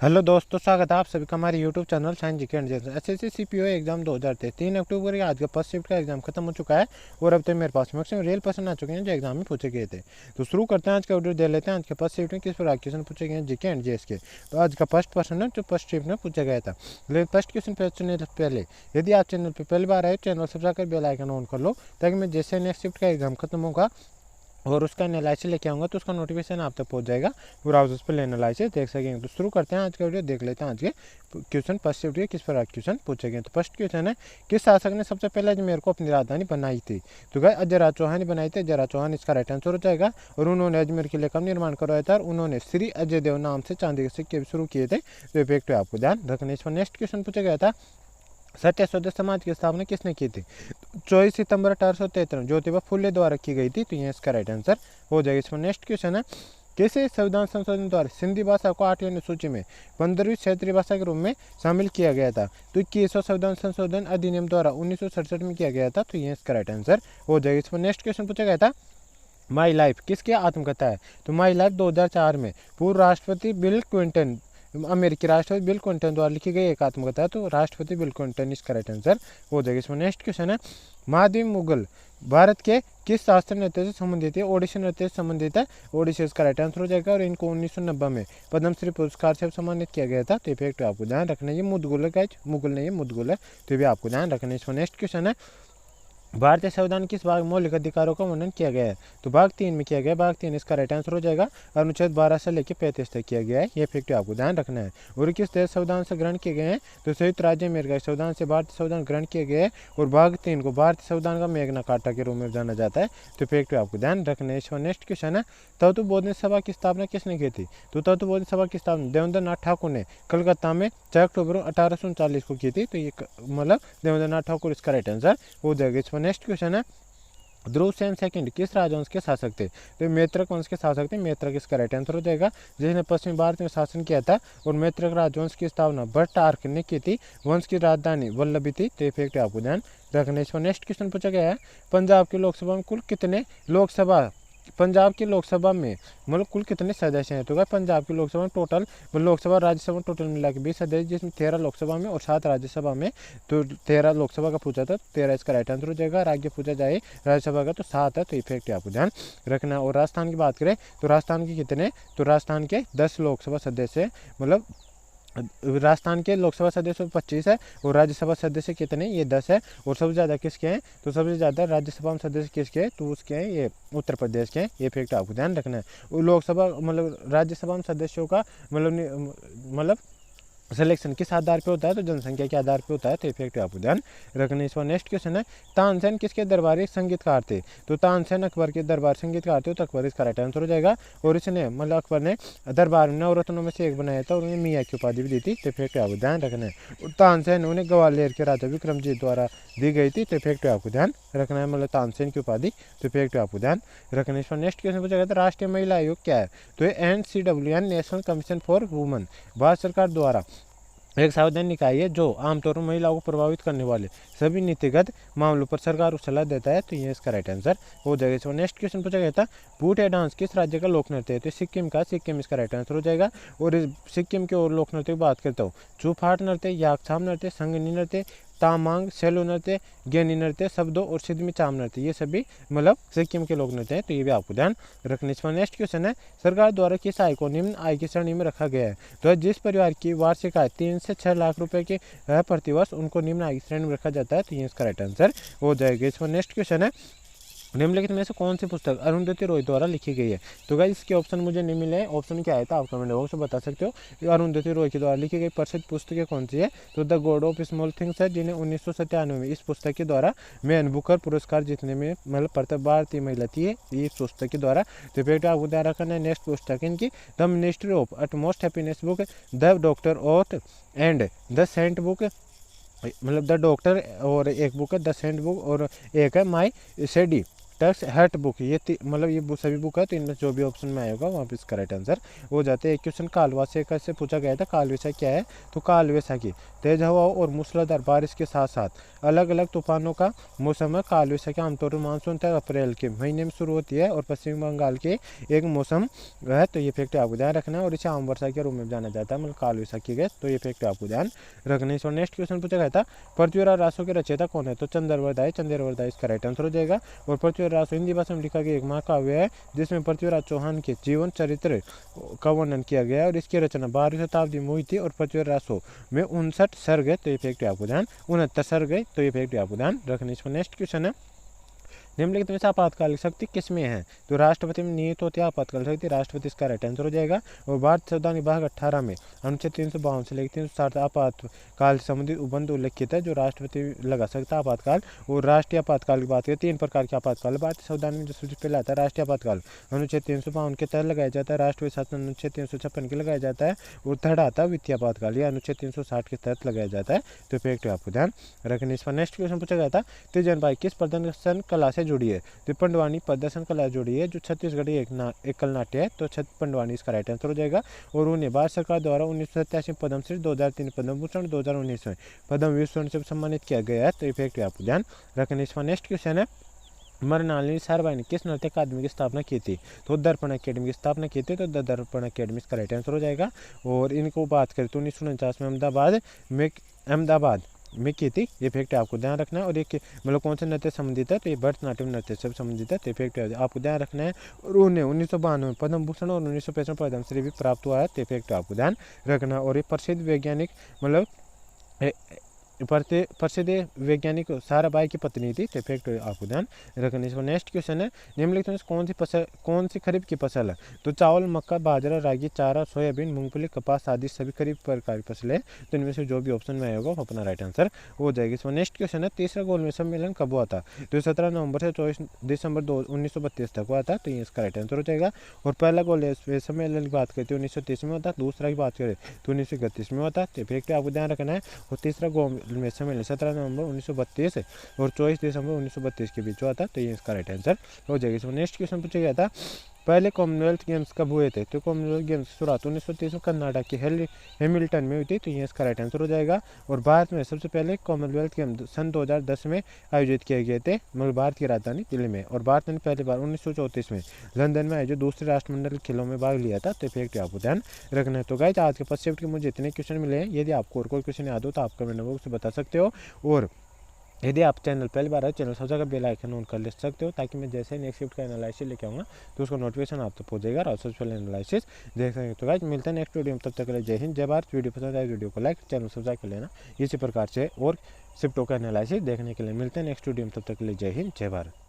Hello दोस्तों, स्वागत है आप सभी का हमारे YouTube channel science GK and SSC CPO exam 2023 3 अक्टूबर के आज का फर्स्ट शिफ्ट का एग्जाम खत्म हो चुका है और अब तक मेरे पास मैक्सिमम रियल क्वेश्चन आ चुके हैं जो एग्जाम में पूछे गए थे। तो शुरू करते हैं आज का वीडियो, दे लेते हैं आज के फर्स्ट शिफ्ट में किस प्रकार क्वेश्चन पूछे गए हैं जीके एंड जीएस के। तो आज का फर्स्ट क्वेश्चन है जो फर्स्ट शिफ्ट में पूछा गया था। लेकिन फर्स्ट क्वेश्चन पूछने से पहले यदि आप चैनल पर पहली बार आए चैनल सब्सक्राइब कर बेल आइकन ऑन कर लो, ताकि मैं जैसे नेक्स्ट शिफ्ट का एग्जाम खत्म होगा और उसका एनालिसिस लेके आऊँगा तो उसका नोटिफिकेशन आप तक पहुंच जाएगा और आप उस पर एनालिसिस देख सकेंगे। तो शुरू करते हैं आज का वीडियो, देख लेते हैं आज के क्वेश्चन फर्स्ट शिफ्ट के किस प्रकार क्वेश्चन पूछे गए। तो फर्स्ट क्वेश्चन है, किस शासक ने सबसे पहले अजमेर को अपनी राजधानी बनाई थी। तो गाइस अजयराज चौहान ने बनाई थी। अजयराज चौहान इसका राइट आंसर हो जाएगा। और उन्होंने अजमेर किले का निर्माण करवाया था और उन्होंने श्री अजय देव नाम से चांदी के सिक्के शुरू किए थे। तो इफेक्ट आपको ध्यान रखने। इस पर नेक्स्ट क्वेश्चन पूछा गया था, सत्य शोधक समाज की स्थापना किसने की थी। 24 सितंबर 1873 ज्योतिबा फुले द्वारा की गई थी। तो ये इसका राइट आंसर हो जाएगा। इसमें नेक्स्ट क्वेश्चन है, किसे संविधान संशोधन द्वारा सिंधी भाषा को 8वीं अनुसूची में 15वीं क्षेत्रीय भाषा के रूप में शामिल किया गया था। तो 21वां संविधान संशोधन अधिनियम द्वारा 1967 में किया गया था। तो ये इसका राइट आंसर हो जाएगा। इसमें नेक्स्ट क्वेश्चन पूछा गया था, माई लाइफ किसकी आत्मकथा है। तो माई लाइफ 2004 में पूर्व राष्ट्रपति बिल क्लिंटन, अमेरिकी राष्ट्रपति बिल क्लिंटन द्वारा लिखी गई एक आत्मकथा है। तो राष्ट्रपति बिल क्लिंटन इसका राइट आंसर हो जाएगा। इसमें नेक्स्ट क्वेश्चन है, महादेव मुगल भारत के किस शास्त्रीय नृत्य से संबंधित है। ओडिसी नृत्य से संबंधित है। ओडिसी इसका राइट आंसर हो जाएगा। और इनको 1990 में पद्मश्री पुरस्कार से सम्मानित किया गया था। तो इफेक्ट आपको ध्यान रखना है, ये मुदगुल है गाइस, मुगल नहीं है मुदगुल है। तो भी आपको ध्यान रखना है। इसमें नेक्स्ट क्वेश्चन है, भारतीय संविधान किस भाग में मौलिक अधिकारों का वर्णन किया गया है। तो भाग 3 में किया गया। भाग 3 इसका राइट आंसर हो जाएगा। अनुच्छेद 12 से लेकर 35 तक किया गया है। ये फैक्ट आपको ध्यान रखना है। और किस देश संविधान से ग्रहण किए गए हैं। तो संयुक्त राज्य अमेरिका संविधान से भारतीय संविधान ग्रहण किए गए हैं। और भाग 3 को भारतीय संविधान का मेघना कार्टा के रूप में जाना जाता है। तो फैक्ट आपको ध्यान रखना है। इसमें नेक्स्ट क्वेश्चन है, तत्वबोधिनी सभा की स्थापना किसने की थी। तो तत्वबोधिनी सभा की स्थापना देवेंद्र नाथ ठाकुर ने कलकत्ता में 6 अक्टूबर 1839 को की थी। तो ये मतलब देवेंद्र नाथ ठाकुर इसका राइट आंसर हो जाएगा। इसमें नेक्स्ट क्वेश्चन है, ध्रुव सेन सेकंड किस राजवंश के शासक थे। तो मैत्रक वंश के शासक थे। मैत्रक इसका राइट आंसर हो जाएगा, जिसने पश्चिमी भारत में शासन किया था। और मैत्रक राजवंश की स्थापना भट्ट आर्क ने की थी। वंश की राजधानी वल्लभी थी। तो इफेक्ट आपको ध्यान रखने। इसमें नेक्स्ट क्वेश्चन पूछा गया है, पंजाब की लोकसभा में कुल कितने लोकसभा पंजाब की लोकसभा में मतलब कुल कितने सदस्य हैं। तो क्या पंजाब की लोकसभा में टोटल लोकसभा राज्यसभा टोटल मिला के 20 सदस्य, जिसमें 13 लोकसभा में और 7 राज्यसभा में। तो 13 लोकसभा का पूछा था, 13 इसका राइट आंसर हो जाएगा। और आगे पूछा जाए राज्यसभा का तो 7 है। तो इफेक्ट आपको ध्यान रखना। और राजस्थान की बात करें तो राजस्थान के कितने, तो राजस्थान के 10 लोकसभा सदस्य, मतलब राजस्थान के लोकसभा सदस्य 25 है और राज्यसभा सदस्य कितने, ये 10 है। और सबसे ज़्यादा किसके हैं, तो सबसे ज़्यादा राज्यसभा में सदस्य किसके हैं, तो उसके हैं ये उत्तर प्रदेश के हैं। ये फैक्ट आपको ध्यान रखना है। लोकसभा मतलब राज्यसभा में सदस्यों का मतलब सिलेक्शन किस आधार पे होता है, तो जनसंख्या के आधार पे होता है। तो इफेक्ट आपको ध्यान रखना। इस पर नेक्स्ट क्वेश्चन है, तानसेन किसके दरबारी संगीतकार थे। तो तानसेन अकबर के दरबार संगीतकार थे। तो अकबर इसका राइट आंसर हो जाएगा। और इसने मतलब अकबर ने दरबार में नवरत्नों में से एक बनाया था और उन्हें मियाँ की उपाधि भी दी थी। तो इफेक्ट आपको ध्यान रखना है। तानसेन उन्हें ग्वालियर के राजा विक्रमजीत द्वारा दी गई थी। तो इफेक्ट आपको ध्यान रखना है, मतलब तानसेन की उपाधि। तो इफेक्ट आपको ध्यान रखना है। इस पर नेक्स्ट क्वेश्चन पूछा गया था, राष्ट्रीय महिला आयोग क्या है। तो ये NCWN national commission for women Bharat सरकार द्वारा एक सावधान निकाय है जो आमतौर पर महिलाओं को प्रभावित करने वाले सभी नीतिगत मामलों पर सरकार को सलाह देता है। तो ये इसका राइट आंसर हो जाएगा। इसमें नेक्स्ट क्वेश्चन पूछा गया था, बूटे डांस किस राज्य का लोक नृत्य है। तो सिक्किम का, सिक्किम इसका राइट आंसर हो जाएगा। और सिक्किम के और लोक नृत्य की बात करता हूँ, चूफाट नृत्य, याकछाम नृत्य, संगनी नृत्य, तामांग, सेलो नृत्य, ज्ञानी नृत्य, शब्दों और सिद्धमी चाम नृत्य, ये सभी मतलब सिक्किम के लोक नृत्य हैं। तो ये भी आपको ध्यान रखने। इसमें नेक्स्ट क्वेश्चन है, सरकार द्वारा किस आय को निम्न आय की श्रेणी में रखा गया है। तो जिस परिवार की वार्षिक आय 3 से 6 लाख रुपए की है प्रतिवर्ष, उनको निम्न आय की श्रेणी में रखा जाता है। तो ये इसका राइट आंसर हो जाएगा। इसमें नेक्स्ट क्वेश्चन है, निम्नलिखित में से कौन सी पुस्तक अरुंधति रॉय द्वारा लिखी गई है। तो गाइस इसके ऑप्शन मुझे नहीं मिले, ऑप्शन क्या आया था आप कमेंट बॉक्स में बता सकते हो। अरुंधति रॉय के द्वारा लिखी गई प्रसिद्ध पुस्तकें कौन सी है। तो the God of small things है, जिन्हें 1997 में इस पुस्तक के द्वारा मैन बुकर पुरस्कार जीतने में मतलब प्रथम भारतीय महिला थी इस पुस्तक के द्वारा। तो बेटा आपको ध्यान रखना है। नेक्स्ट पुस्तक इनकी the ministry of utmost happiness book, the doctor of and the saint book, मतलब द डॉक्टर, और एक बुक है द सेंट बुक, और एक है माई शेडी टेक्स्ट हेट बुक, ये मतलब ये सभी बुक है, तो इनमें जो भी ऑप्शन में आएगा वहाँ पे इसका राइट आंसर हो जाता है। एक क्वेश्चन कालवा से कैसे पूछा गया था, कालवेसा क्या है, तो कालवेसा की तेज हवाओं और मूसलाधार बारिश के साथ साथ अलग अलग तूफानों का मौसम है। कालवेसा के आमतौर पर मानसून तक अप्रैल के महीने में शुरू होती है और पश्चिम बंगाल के एक मौसम है, तो ये फैक्ट आपको ध्यान रखना है। और इसे आम वर्षा के रूप में जाना जाता है, मतलब कालवेसा की गैस, तो ये फैक्ट आपको ध्यान रखना है। नेक्स्ट क्वेश्चन पूछा गया था पृथ्वीराज रासो के रचयिता कौन है, तो चंद्रवरदाई, चंद्रवरदाई इसका राइट आंसर हो जाएगा। और पृथ्वीराज रासो हिंदी भाषा में लिखा गया एक महाकाव्य है जिसमें पृथ्वीराज चौहान के जीवन चरित्र का वर्णन किया गया है और इसकी रचना 12वीं शताब्दी में हुई थी। और पृथ्वीराज रासो में 59 सर्ग है, तो ये फैक्ट आपको ध्यान, 69 सर्ग है, तो ये फैक्ट आपको ध्यान रखना। इसमें नेक्स्ट क्वेश्चन है निम्नलिखित में से आपातकालिक शक्ति किसमें है, तो राष्ट्रपति में निहित होती है आपातकालिक शक्ति, राष्ट्रपति इसका राइट आंसर हो जाएगा। और भारतीय संविधान विभाग 18 में अनुच्छेद 352 से लेकर 360 आपातकाल संबंधित उपबंध उल्लिखित है जो राष्ट्रपति लगा सकता है आपातकाल। और राष्ट्रीय आपातकाल की बात करें, 3 प्रकार के आपातकाल भारतीय संविधान में जो सबसे पहले आता है राष्ट्रीय आपातकाल, अनुच्छेद 352 के तहत लगाया जाता है, राष्ट्रीय शासन अनुच्छेद 356 के लगाया जाता है। और थर्ड आता है वित्तीय आपातकाल, यह अनुच्छेद 360 के तहत लगाया जाता है, तो फैक्ट आपको ध्यान रखने। इस पर नेक्स्ट क्वेश्चन पूछा गया था तेजन भाई किस प्रदर्शन कला से जुड़ी है, तो पंडवानी प्रदर्शन कला जुड़ी है जो छत्तीसगढ़ी एकल नाट्य है, तो पंडवानी इसका राइट आंसर हो जाएगा। और उन्हें भारत सरकार द्वारा 1987 पद्मश्री, 2003 पद्म भूषण, 2019 में पद्म विभूषण से सम्मानित किया गया है, तो इफेक्ट आपको ध्यान रखने। इसका नेक्स्ट क्वेश्चन है मृणालिनी साराभाई ने किस नृत्य अकादमी की स्थापना की थी, तो दर्पण अकेडमी की स्थापना की थी, तो दर्पण अकेडमी इसका राइट आंसर हो जाएगा। और इनको बात करें तो 1949 में अहमदाबाद में की थी, ये फैक्ट आपको ध्यान रखना है। और एक मतलब कौन से नृत्य संबंधित है, तो ये भरतनाट्यम नृत्य से संबंधित है, तो फैक्ट आपको ध्यान रखना है। और उन्हें 1992 में पद्म भूषण और 1965 में पद्मश्री भी प्राप्त हुआ है, तो फैक्ट आपको ध्यान रखना। और ये प्रसिद्ध वैज्ञानिक मतलब प्रसिद्ध वैज्ञानिक साराभाई की पत्नी थी, तो फैक्ट आपको ध्यान रखना। इसका नेक्स्ट क्वेश्चन है निम्नलिखित में कौन सी खरीफ की फसल है, तो चावल, मक्का, बाजरा, रागी, चारा, सोयाबीन, मूंगफली, कपास आदि सभी खरीफ प्रकार की फसलें हैं, तो इनमें से जो भी ऑप्शन में आएगा वो अपना राइट आंसर हो जाएगा। इसमें नेक्स्ट क्वेश्चन है तीसरा गोलमेज सम्मेलन कब हुआ था, तो 17 नवंबर से 24 दिसंबर 1932 तक हुआ था, तो ये इसका राइट आंसर हो जाएगा। और पहला गोलमेज सम्मेलन की बात करते हैं 1930 में होता, दूसरा की बात करें तो 1931 में होता, तो फैक्ट आपको ध्यान रखना है। और तीसरा में सम्मेलन 17 नवंबर 1932 और 24 दिसंबर 1932 के बीच हुआ था, तो ये इसका राइट आंसर हो जाएगा। इसमें नेक्स्ट क्वेश्चन पूछा गया था पहले कॉमनवेल्थ गेम्स कब हुए थे, तो कॉमनवेल्थ गेम्स की शुरुआत 1930 में कर्नाटक के हैमिल्टन में हुई थी, तो ये इसका राइट आंसर हो जाएगा। और भारत में सबसे पहले कॉमनवेल्थ गेम्स सन 2010 में आयोजित किए गए थे, मतलब भारत की राजधानी दिल्ली में। और भारत ने पहली बार 1934 में लंदन में आयोजित दूसरे राष्ट्रमंडल खेलों में भाग लिया था, तो फैक्ट आपको ध्यान रखना है। तो गाइस आज के फर्स्ट शिफ्ट के मुझे इतने क्वेश्चन मिले हैं, यदि आपको और कोई क्वेश्चन याद हो तो आप कमेंट बॉक्स से बता सकते हो। और यदि आप चैनल पहली बार है चैनल सबसे जगह बेल आइकन ऑन कर ले सकते हो, ताकि मैं जैसे ही नेक्स्ट शिफ्ट का एनालिसिस लेके आऊँगा तो उसका नोटिफिकेशन आप तक पहुंचेगा और सबसे पहले एनालिसिस देख सकेंगे। तो गाइस मिलते हैं नेक्स्ट वीडियो में, तब तक के लिए जय हिंद जय भारत। वीडियो पसंद आए वीडियो को लाइक, चैनल सब्सक्राइब कर लेना। इसी प्रकार से और शिफ्टों का एनालिसिस देखने के लिए मिलते हैं नेक्स्ट वीडियो में, तब तक के लिए जय हिंद जय भारत।